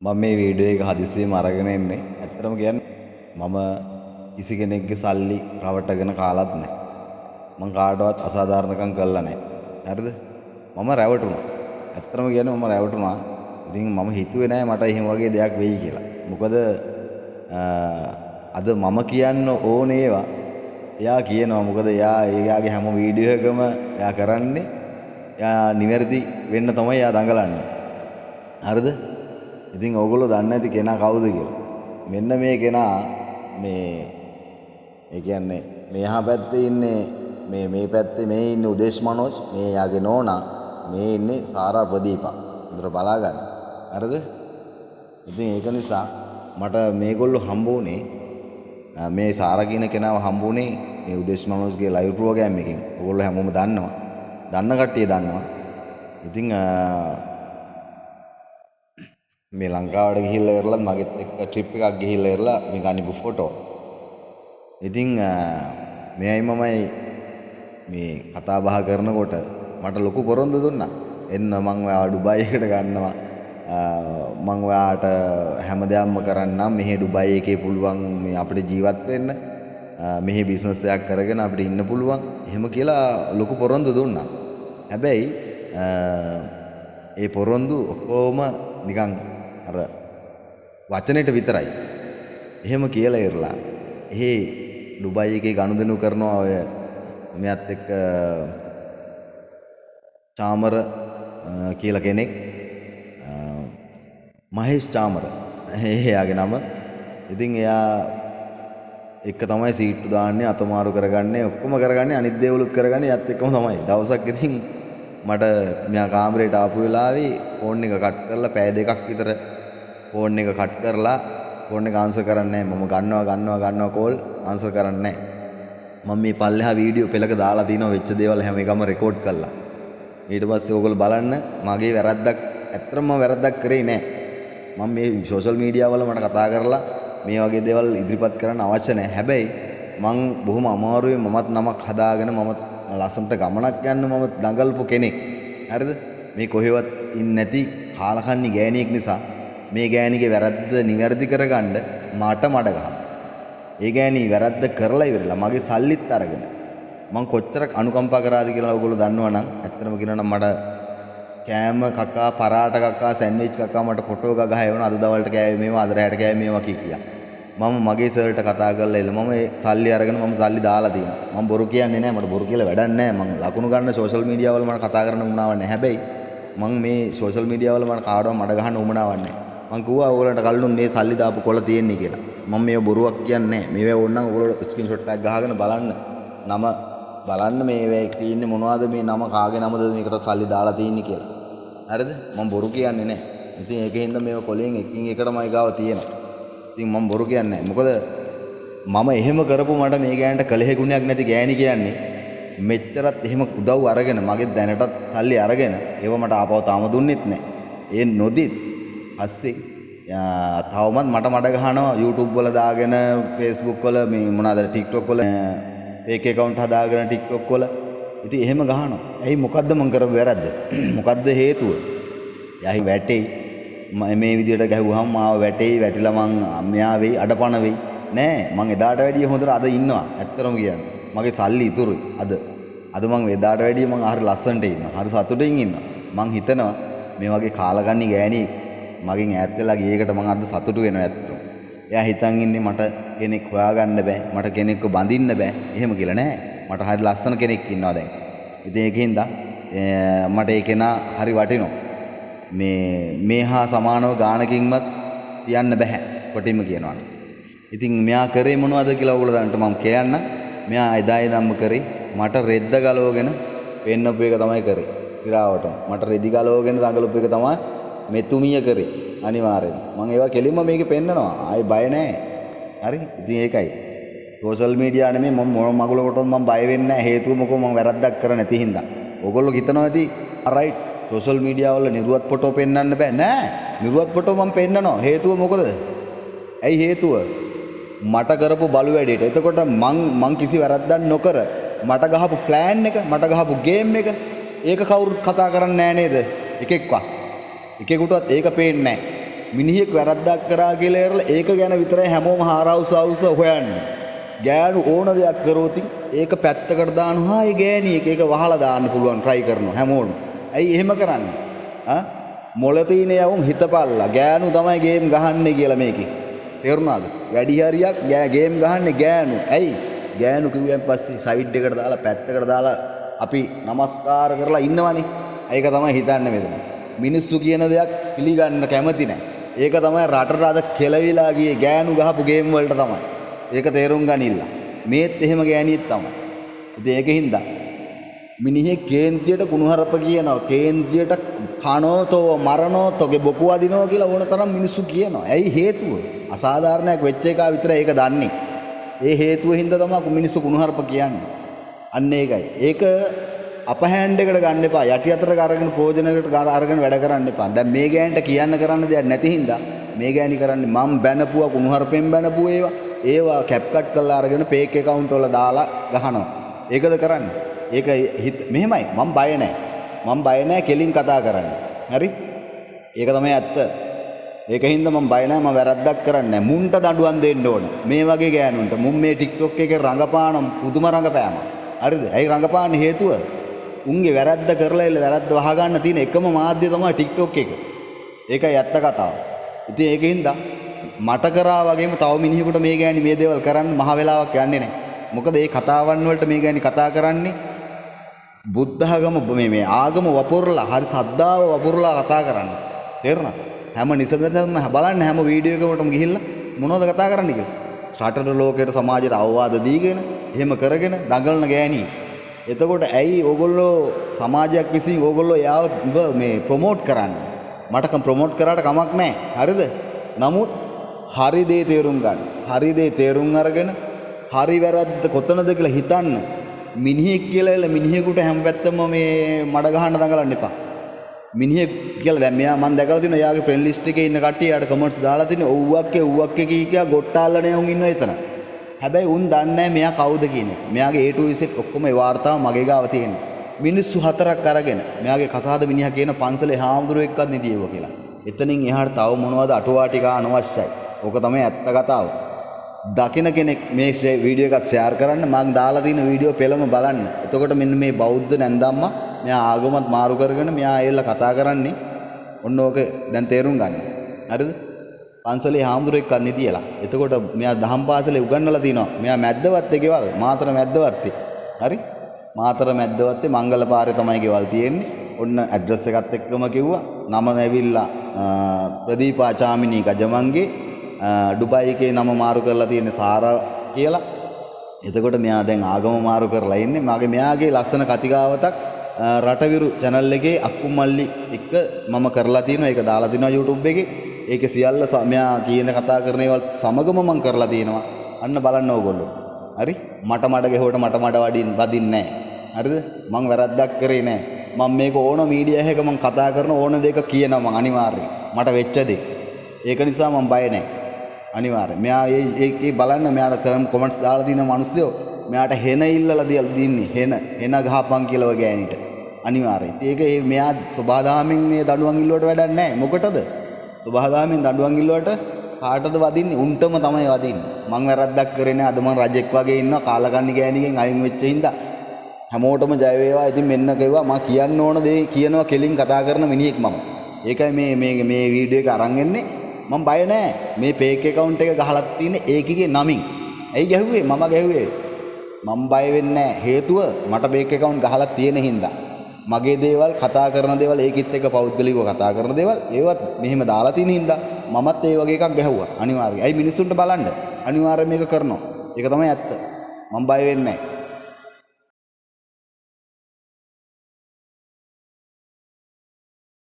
මම මේ වීඩියෝ එක හදිස්සියෙම අරගෙන එන්නේ. ඇත්තටම කියන්නේ මම කිසි කෙනෙක්ගේ සල්ලි රවටගෙන කාලත් නැහැ. මං කාටවත් අසාධාරණකම් කළා නැහැ. හරිද? මම රැවටුණා. ඇත්තටම කියන්නේ මම රැවටුණා. ඉතින් මම හිතුවේ නෑ මට එහෙම වගේ දෙයක් වෙයි කියලා. මොකද අද මම කියන්න ඕනේ ඒවා එයා කියනවා. මොකද එයාගේ හැම වීඩියෝ එකම එයා කරන්නේ එයා නිවැරදි වෙන්න තමයි එයා දඟලන්නේ. හරිද? ඉතින් ඕගොල්ලෝ දන්නේ නැති කෙනා කවුද කියලා. මෙන්න මේ කෙනා ඒ කියන්නේ මෙහා පැත්තේ ඉන්නේ මේ පැත්තේ මේ ඉන්නේ උදේශ් මනෝජ්, මේ යාගේ නෝනා, මේ ඉන්නේ සාරා ප්‍රදීපා. හොඳට බලා ගන්න. හරිද? ඉතින් ඒක නිසා මට මේගොල්ලෝ හම්බ වුණේ මේ සාරා කියන කෙනාව හම්බ වුණේ මේ උදේශ් මනෝජ්ගේ ලයිව් ප්‍රෝග්‍රෑම් එකකින්. ඕගොල්ලෝ හැමෝම දන්නවා. දන්න කට්ටිය දන්නවා. ඉතින් මේ ලංකාවට ගිහිල්ලා ඉරලා මගෙත් එක්ක ට්‍රිප් එකක් ගිහිල්ලා ඉරලා මේ ගනිපු ෆොටෝ. ඉතින් මෙයයි මමයි මේ කතා බහ කරනකොට මට ලොකු පොරොන්දු දුන්නා. එන්න මං ඔයාව ඩුබායි එකට ගන්නවා. මං ඔයාට හැමදාම කරන්නම්. මෙහි ඩුබායි එකේ පුළුවන් මේ අපිට ජීවත් වෙන්න. මෙහි බිස්නස් එකක් කරගෙන අපිට ඉන්න පුළුවන්. එහෙම කියලා ලොකු පොරොන්දු දුන්නා. හැබැයි ඒ පොරොන්දු ඔක්කොම නිකන් අර වචනෙට විතරයි. එහෙම කියලා ඉරලා එහේ ඩුබායි එකේ ගනුදෙනු කරනවා ඔය මෙයත් එක්ක චාමර කියලා කෙනෙක්, මහේෂ් චාමර එයාගේ නම. ඉතින් එයා එක්ක තමයි සීට්ටු දාන්නේ, අතමාරු කරගන්නේ, ඔක්කොම කරගන්නේ, අනිත් දේවලුත් කරගන්නේ යත් එක්කම තමයි. දවසක් ඉතින් මට මෙයා කාමරේට ආපු වෙලාවේ ෆෝන් එක කට් කරලා පැය දෙකක් විතර ෆෝන් එක කට් කරලා ෆෝන් එක ආන්සර් කරන්නේ නැහැ. මම ගන්නවා කෝල් ආන්සර් කරන්නේ නැහැ. මම මේ පල්ලෙහා වීඩියෝ පෙළක දාලා තිනවා වෙච්ච දේවල් හැම එකම රෙකෝඩ් කරලා. ඊට පස්සේ ඕගොල්ලෝ බලන්න මගේ වැරද්දක් ඇත්තටම මම වැරද්දක් කරේ නැහැ. මම මේ සෝෂල් මීඩියා වල මට කතා කරලා මේ වගේ දේවල් ඉදිරිපත් කරන්න අවශ්‍ය නැහැ. හැබැයි මං බොහොම අමාරුවේ මමත් නමක් හදාගෙන මම ලස්සනට ගමනක් යන්න මම දඟලපු කෙනෙක්. හරිද? මේ කොහෙවත් ඉන්නේ නැති කාලකන්ණි ගෑණියෙක් නිසා මේ ගෑණිගේ වැරද්ද නිවැරදි කරගන්න මට මඩ ගහනවා. ඒ ගෑණි වැරද්ද කරලා ඉවරලා මගේ සල්ලිත් අරගෙන මං කොච්චරක් අනුකම්පා කරාද කියලා ඔයගොල්ලෝ දන්නවනම් ඇත්තටම කියනවා නම් මට කෑම කකා, පරාට කකා, සෑන්ඩ්විච් කකා මට ෆොටෝ ගගහ එවන අද දවල්ට කෑවේ මේවා, අද රැයට කෑවේ මේවා කියා. මම මගේ සර්ට කතා කරලා එළ මම ඒ සල්ලි අරගෙන මම සල්ලි දාලා තියෙනවා. මම බොරු කියන්නේ නැහැ. මට බොරු කියලා වැඩක් නැහැ. මම ලකුණු ගන්න සෝෂල් මීඩියා වල මම කතා කරන්න උනාවක් නැහැ. හැබැයි මම මේ සෝෂල් මීඩියා වල මම කාටවත් මඩ ගහන්න උමනාවක් නැහැ. මම කිව්වා ඕගොල්ලන්ට කල්ලුන් මේ සල්ලි දාපු කොළ තියෙන්නේ කියලා. මම මේව බොරුවක් කියන්නේ නැහැ. මේවා ඕනනම් ඕගොල්ලෝ ස්ක්‍රීන්ෂොට් එකක් ගහගෙන බලන්න. නම බලන්න මේවා තියෙන්නේ මොනවද, මේ නම කාගේ නමද මේකට සල්ලි දාලා තියෙන්නේ කියලා. හරිද? මම බොරු කියන්නේ නැහැ. ඉතින් ඒකෙන්ද මේව කොලෙන් එකින් එකටමයි ගාව තියෙනවා. ඉතින් මම බොරු කියන්නේ නැහැ. මොකද මම එහෙම කරපු මට මේ ගෑනට කලෙහ ගුණයක් නැති ගෑණි කියන්නේ මෙච්චරත් එහෙම උදව් අරගෙන මගේ දැනටත් සල්ලි අරගෙන ඒව මට ආපහු තාම දුන්නෙත් නැහැ. ඒ නොදිත් පස්සේ තවමත් මට මඩ ගහනවා YouTube වල දාගෙන, Facebook වල මේ මොනවාද TikTok වල fake account හදාගෙන TikTok වල. ඉතින් එහෙම ගහනවා. ඇයි මොකද්ද මං කරපු වැරද්ද? මොකද්ද හේතුව? යහි වැටෙයි. මේ විදියට ගැහුවාම මාව වැටිලා මං මෙයා වෙයි, අඩපණ වෙයි. නෑ, මං එදාට වැඩිය හොඳට අද ඉන්නවා. ඇත්තටම කියන්නේ. මගේ සල්ලි ඉතුරුයි අද මං එදාට වැඩිය මං හරි ලස්සනට ඉන්නවා. හරි සතුටින් ඉන්නවා. මං හිතනවා මේ වගේ කාලගන්නි ගෑණි මගෙන් ඈත් වෙලා ගියේකට මං අද සතුටු වෙනවා ඇත්තටම. එයා හිතන් ඉන්නේ මට කෙනෙක් හොයාගන්න බෑ, මට කෙනෙක්ව බඳින්න බෑ. එහෙම කියලා නෑ. මට හරි ලස්සන කෙනෙක් ඉන්නවා දැන්. ඉතින් ඒකින්ද මට ඒ කෙනා හරි වටිනවා. මේ හා සමානව ගානකින්වත් තියන්න බෑ කොටින්ම කියනවනේ. ඉතින් මෙයා කරේ මොනවද කියලා ඔයගොල්ලෝ දන්නට මම කියන්න. මෙයා එදා ඉඳන්ම කරේ මට රෙද්ද ගලවගෙන පෙන්නපු එක තමයි කරේ. ඉරාවටම මට රෙදි ගලවගෙන දඟලපු එක තමයි මෙතුමිය කරේ. අනිවාර්යෙන් මම ඒවා කෙලින්ම මේකේ පෙන්නනවා. ආයි බය නැහැ. හරි? ඉතින් ඒකයි. සෝෂල් මීඩියා නෙමෙයි මම මොන මගුලකටවත් මම බය වෙන්නේ නැහැ. හේතුව මොකෝ මම වැරද්දක් කර නැති හින්දා. ඔයගොල්ලෝ හිතනවා ඇති රයිට් සෝෂල් මීඩියා වල නිර්වත් ෆොටෝ පෙන්වන්න බෑ. නෑ. නිර්වත් ෆොටෝ මම පෙන්නනවා. හේතුව මොකද? ඇයි හේතුව? මට කරපු බලු වැඩේට. එතකොට මං කිසි වැරද්දක් නොකර මට ගහපු ප්ලෑන් එක, මට ගහපු ගේම් එක ඒක කවුරුත් කතා කරන්නේ නෑ නේද? එකෙක්වත්. එකෙකුටවත් ඒක පේන්නේ නෑ. මිනිහෙක් වැරද්දක් කරා කියලා ඉරලා ඒක ගැන විතරයි හැමෝම හාරවුස හොයන්නේ. ගෑනු ඕන දෙයක් කරොත් ඒක පැත්තකට දානවා. ඒ ගෑණියෙක් ඒක වහලා දාන්න පුළුවන් try කරනවා හැමෝම. ඇයි එහෙම කරන්නේ? මොළ තියෙන යවුන් හිතපල්ලා. ගෑනු තමයි ගේම් ගහන්නේ කියලා මේකේ. තේරුණාද? වැඩි හරියක් ගේම් ගහන්නේ ගෑනු. ඇයි? ගෑනු කිව්වන් පස්සේ සයිඩ් එකට දාලා පැත්තකට දාලා අපි নমස්කාර කරලා ඉන්නවනේ. ඒක තමයි හිතන්නේ මෙතන. මිනිස්සු කියන දෙයක් පිළිගන්න කැමති නැහැ. ඒක තමයි රටට අද කෙලවිලා ගියේ ගෑනු ගහපු ගේම් වලට තමයි. ඒක තේරුම් ගනින්න. මේත් එහෙම ගෑණියෙක් තමයි. ඉතින් ඒකින්ද මිනිහේ කේන්තියට කුණුහරුප කියනවා. කේන්තියට කනෝතෝ මරනෝතෝගේ බොකු අදිනවා කියලා ඕන තරම් මිනිස්සු කියනවා. ඇයි හේතුව? අසාධාරණයක් වෙච්ච එක විතරයි ඒක දන්නේ. ඒ හේතුව හින්දා තමයි මිනිස්සු කුණුහරුප කියන්නේ. අන්න ඒකයි. ඒක අප හෑන්ඩ් එකට ගන්න එපා. යටි අතට අරගෙන ප්‍රෝජනකට අරගෙන වැඩ කරන්න එපා. දැන් මේ ගෑන්ට කියන්න කරන්න දෙයක් නැති හින්දා මේ ගෑණි කරන්නේ මම බැනපුවා කුණුහරුපෙන් බැනපුවා ඒවා කැප් කට් කරලා අරගෙන ෆේක් account වල දාලා ගහනවා. ඒකද කරන්නේ? ඒක මෙහෙමයි. මම බය නැහැ. මම බය නැහැ කෙලින් කතා කරන්න. හරි? ඒක තමයි ඇත්ත. ඒකින්ද මම බය නැහැ. මම වැරද්දක් කරන්නේ නැහැ. මුන්ට දඬුවම් දෙන්න ඕන. මේ වගේ ගෑනුන්ට මුන් මේ TikTok එකේ රංගපාන පුදුම රංගපෑම. හරිද? ඇයි රංගපාන හේතුව? උන්ගේ වැරද්ද කරලා ඉල වැරද්ද වහගන්න තියෙන එකම මාධ්‍ය තමයි TikTok එක. ඒකයි ඇත්ත කතාව. ඉතින් ඒකින්ද මට කරා වගේම තව මිනිහෙකුට මේ ගෑණි මේ දේවල් කරන්න මහ වෙලාවක් යන්නේ නැහැ. මොකද මේ කතාවන් වලට මේ ගෑණි කතා කරන්නේ බුද්ධ ආගම මේ ආගම වපුරලා හරි සද්දාව වපුරලා කතා කරන්නේ. තේරුණා? හැම නිසඳනම බලන්න හැම වීඩියෝ එකකටම ගිහිල්ලා මොනවද කතා කරන්නේ කියලා. රටට ලෝකයට සමාජයට අවවාද දීගෙන එහෙම කරගෙන දඟලන ගෑණි. එතකොට ඇයි ඕගොල්ලෝ සමාජයක් විසින් ඕගොල්ලෝ යාව මේ ප්‍රොමෝට් කරන්නේ? මට ප්‍රොමෝට් කරාට කමක් නැහැ. හරිද? නමුත් හරි දේ තේරුම් ගන්න. හරි දේ තේරුම් අරගෙන හරි වැරද්ද කොතනද කියලා හිතන්න. මිනිහෙක් කියලා මිනිහෙකුට හැම පැත්තම මේ මඩ ගහන්න දඟලන්න එපා. මිනිහෙක් කියලා දැන් මෙයා මම දැකලා තියෙනවා එයාගේ ෆ්‍රෙන්ඩ් ලිස්ට් එකේ ඉන්න කට්ටිය යාට කමෙන්ට්ස් දාලා තියෙනවා ඔව්වක්කේ කී ගොට්ටාල්ලනේ උන් ඉන්න එතන. හැබැයි උන් දන්නේ නැහැ මෙයා කවුද කියන එක. මෙයාගේ A to Z ඔක්කොම ඒ වාර්තාව මගේ ගාව තියෙනවා. මිනිස්සු හතරක් අරගෙන මෙයාගේ කසාද මිනිහා කියන පන්සලේ හාමුදුරුවෝ එක්කත් නිදියව කියලා. එතනින් එහාට තව මොනවද අටුවා ටික අනවශ්‍යයි. ඕක තමයි ඇත්ත කතාව. දකින්න කෙනෙක් මේ වීඩියෝ එකක් ෂෙයාර් කරන්න මම දාලා තියෙන වීඩියෝ පෙළම බලන්න. එතකොට මෙන්න මේ බෞද්ධ නැන්දම්මා මෙයා ආගමත් මාරු කරගෙන මෙයා ඇවිල්ලා කතා කරන්නේ ඔන්න ඕක දැන් තේරුම් ගන්න. හරිද? පන්සලේ හාමුදුරුවෝ එක්ක නිදියලා. එතකොට මෙයා දහම් පාසලේ උගන්වලා තිනවා. මෙයා මැද්දවත්තේ ගෙවල් මාතර මැද්දවත්තේ. හරි? මාතර මැද්දවත්තේ මංගල පාරේ තමයි ගෙවල් තියෙන්නේ. ඔන්න ඇඩ්‍රස් එකත් එක්කම කිව්වා. නම ඇවිල්ලා ප්‍රදීපා චාමිනී ගජමන්ගේ ඩුබයි එකේ නම මාරු කරලා තියෙන්නේ සාරා කියලා. එතකොට මෙයා දැන් ආගම මාරු කරලා ඉන්නේ. මෙයාගේ ලස්සන කතිකාවතක් රටවිරු channel එකේ අක්කුමල්ලි එක්ක මම කරලා තියෙනවා. ඒක දාලා තිනවා YouTube එකේ. ඒකේ සියල්ල මෙයා කියන කතා කරන ඒවා සමගම මම කරලා තියෙනවා. අන්න බලන්න ඕගොල්ලෝ. හරි? මට මඩ ගෙහුවට මට මඩ වදින්නේ නැහැ. හරිද? මම වැරද්දක් කරේ නැහැ. මම මේක ඕන මීඩියා එකක මම කතා කරන ඕන දෙයක කියනවා මම අනිවාර්යයෙන්. මට වෙච්ච දේ. ඒක නිසා මම බය නැහැ. අනිවාර්යයෙන්. මෙයා ඒ බලන්න මෙයාට කමෙන්ට්ස් දාලා තියෙන මිනිස්සුયો මෙයාට හෙන ඉල්ලලා දින්නේ. හෙන ගහපන් කියලා ඔය ගෑනිට. අනිවාර්යයෙන්. ඒක මෙයා සබහාදාමෙන් මේ දඬුවම් ඉල්ලුවට වැඩක් නැහැ. මොකටද? සබහාදාමෙන් දඬුවම් ඉල්ලුවට කාටද වදින්නේ? උන්ටම තමයි වදින්නේ. මං වැරද්දක් කරේ නැහැ. අද මං රජෙක් වගේ ඉන්නවා කාලකන්ණි ගෑණිගෙන් අයින් වෙච්ච හින්දා හැමෝටම ජය වේවා. ඉතින් මෙන්න කිව්වා මම කියන්න ඕන දේ කියනවා කෙලින් කතා කරන මිනිහෙක් මම. ඒකයි මේ වීඩියෝ එක අරන් එන්නේ. මම බය නැහැ. මේ ෆේක් account එක ගහලා තියෙන්නේ ඒකිගේ නමින්. ඇයි ගැහුවේ? මම ගැහුවේ. මම බය වෙන්නේ නැහැ. හේතුව මට ෆේක් account ගහලා තියෙන හින්දා. මගේ දේවල් කතා කරන දේවල් ඒකිත් එක්ක පෞද්ගලිකව කතා කරන දේවල් ඒවත් මෙහෙම දාලා තියෙන හින්දා මමත් ඒ වගේ එකක් ගැහුවා. අනිවාර්යයෙන්. ඇයි මිනිස්සුන්ට බලන්න. අනිවාර්යයෙන් මේක කරනවා. ඒක තමයි ඇත්ත. මම බය වෙන්නේ නැහැ.